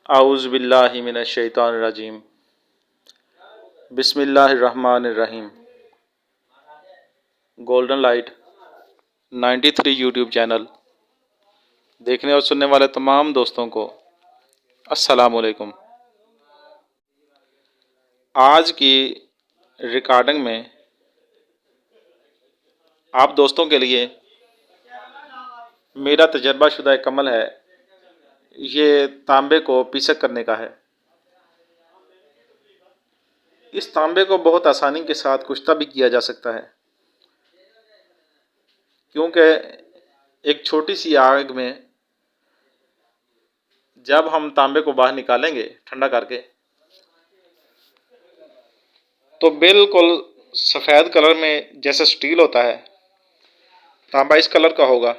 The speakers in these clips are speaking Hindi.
आऊज़ु बिल्लाहि मिनश शैतानिर रजीम। बिस्मिल्लाहिर्रहमानिर्रहीम। गोल्डन लाइट 93 यूट्यूब चैनल देखने और सुनने वाले तमाम दोस्तों को अस्सलाम वालेकुम। आज की रिकॉर्डिंग में आप दोस्तों के लिए मेरा तजर्बाशुदा एक अमल है, ये तांबे को पीसक करने का है। इस तांबे को बहुत आसानी के साथ कुश्ता भी किया जा सकता है, क्योंकि एक छोटी सी आग में जब हम तांबे को बाहर निकालेंगे ठंडा करके, तो बिल्कुल सफ़ेद कलर में जैसे स्टील होता है, तांबा इस कलर का होगा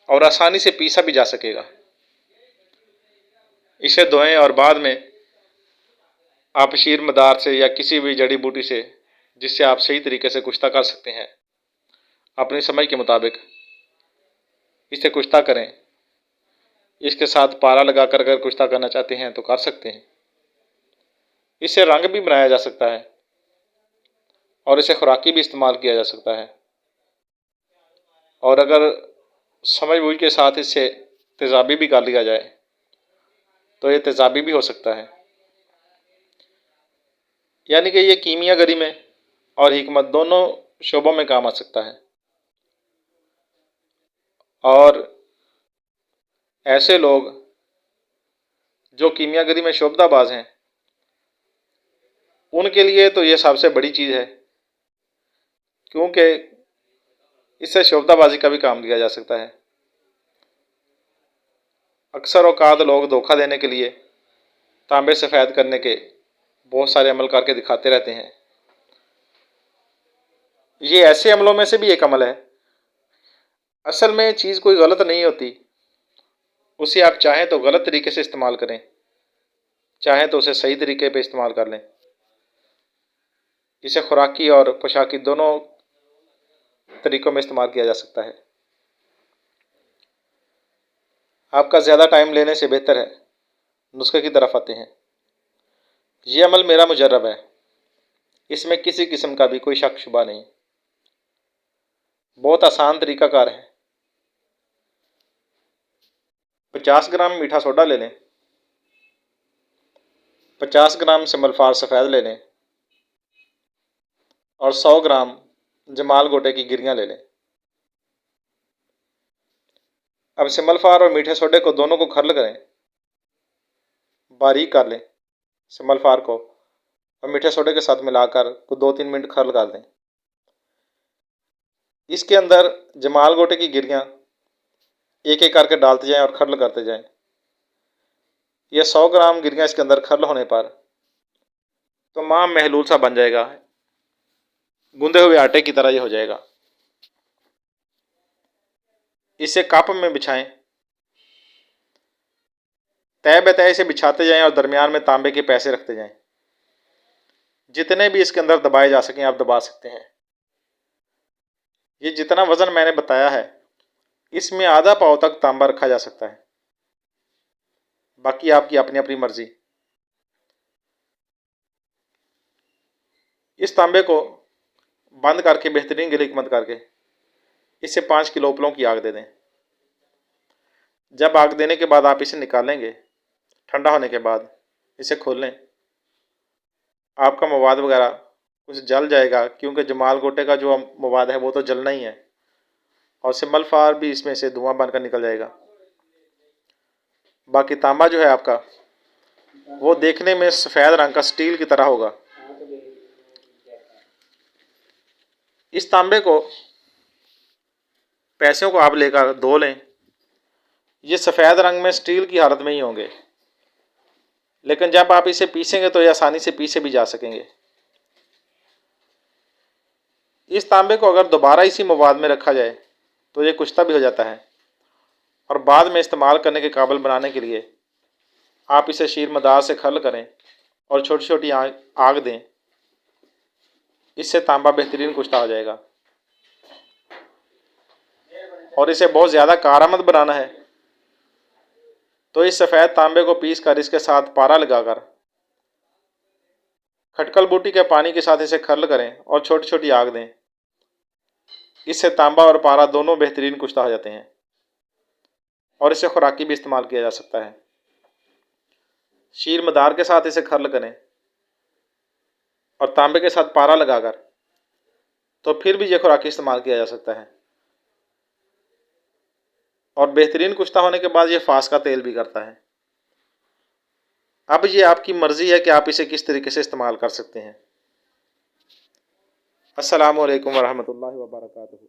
और आसानी से पीसा भी जा सकेगा। इसे धोएं और बाद में आप शीर मदार से या किसी भी जड़ी बूटी से, जिससे आप सही तरीके से कुश्ता कर सकते हैं, अपनी समझ के मुताबिक इसे कुश्ता करें। इसके साथ पाला लगाकर अगर कुश्ता करना चाहते हैं तो कर सकते हैं। इससे रंग भी बनाया जा सकता है और इसे खुराकी भी इस्तेमाल किया जा सकता है, और अगर समझ बूझ के साथ इससे तेज़ाबी भी कर लिया जाए तो ये तेज़ाबी भी हो सकता है। यानी कि ये कीमियागरी में और हिकमत दोनों शोबों में काम आ सकता है। और ऐसे लोग जो कीमियागरी में शोबदाबाज हैं, उनके लिए तो ये सबसे बड़ी चीज़ है, क्योंकि इससे शोबदाबाजी का भी काम लिया जा सकता है। अक्सर औकात लोग धोखा देने के लिए तांबे सफ़ेद करने के बहुत सारे अमल करके दिखाते रहते हैं। ये ऐसे अमलों में से भी एक अमल है। असल में चीज़ कोई गलत नहीं होती, उसे आप चाहें तो गलत तरीके से इस्तेमाल करें, चाहें तो उसे सही तरीके पे इस्तेमाल कर लें। इसे खुराकी और पोशाकी दोनों तरीक़ों में इस्तेमाल किया जा सकता है। आपका ज़्यादा टाइम लेने से बेहतर है नुस्खे की तरफ आते हैं। ये अमल मेरा मुजर्रब है, इसमें किसी किस्म का भी कोई शक शुबा नहीं। बहुत आसान तरीक़ाकार है। 50 ग्राम मीठा सोडा ले लें, 50 ग्राम सिमलफार सफ़ेद ले लें और 100 ग्राम जमाल गोटे की गिरियाँ ले लें। अब सिमलफार और मीठे सोडे को दोनों को खर्ल करें, बारीक कर लें। सिमलफार को और मीठे सोडे के साथ मिलाकर को 2-3 मिनट खर्ल कर दें। इसके अंदर जमाल गोटे की गिरियाँ एक एक करके डालते जाएं और खर्ल करते जाएं। यह 100 ग्राम गिरियाँ इसके अंदर खर्ल होने पर तो तमाम महलूल सा बन जाएगा, गूंदे हुए आटे की तरह ये हो जाएगा। इसे कप में बिछाएं, तय बतय से बिछाते जाएं और दरमियान में तांबे के पैसे रखते जाएं। जितने भी इसके अंदर दबाए जा सकें आप दबा सकते हैं। ये जितना वज़न मैंने बताया है, इसमें आधा पाव तक तांबा रखा जा सकता है, बाकी आपकी अपनी अपनी मर्ज़ी। इस तांबे को बंद करके बेहतरीन गिल हिकमत करके इसे 5 किलो उपलों की आग दे दें। जब आग देने के बाद आप इसे निकालेंगे, ठंडा होने के बाद इसे खोल लें, आपका मवाद वगैरह कुछ जल जाएगा, क्योंकि जमाल गोटे का जो मवाद है वो तो जलना ही है, और सिमलफार भी इसमें से धुआं बनकर निकल जाएगा। बाकी तांबा जो है आपका, वो देखने में सफ़ेद रंग का स्टील की तरह होगा। इस तांबे को पैसों को आप लेकर धो लें। ये सफ़ेद रंग में स्टील की हालत में ही होंगे, लेकिन जब आप इसे पीसेंगे तो ये आसानी से पीसे भी जा सकेंगे। इस तांबे को अगर दोबारा इसी मवाद में रखा जाए तो ये कुश्ता भी हो जाता है, और बाद में इस्तेमाल करने के काबिल बनाने के लिए आप इसे शीर मदार से खर्ल करें और छोटी छोटी आग दें। इससे तांबा बेहतरीन कुश्ता हो जाएगा। और इसे बहुत ज़्यादा कारामद बनाना है तो इस सफ़ेद तांबे को पीस कर इसके साथ पारा लगाकर खटकल बूटी के पानी के साथ इसे खर्ल करें और छोटी छोटी आग दें। इससे तांबा और पारा दोनों बेहतरीन कुश्ता हो जाते हैं और इसे खुराकी भी इस्तेमाल किया जा सकता है। शीर मदार के साथ इसे खर्ल करें और तांबे के साथ पारा लगाकर तो फिर भी ये खुराकी इस्तेमाल किया जा सकता है और बेहतरीन कुश्ता होने के बाद ये फास का तेल भी करता है। अब ये आपकी मर्ज़ी है कि आप इसे किस तरीके से इस्तेमाल कर सकते हैं। अस्सलामु अलैकुम वरहमतुल्लाहि वबरकातुहू।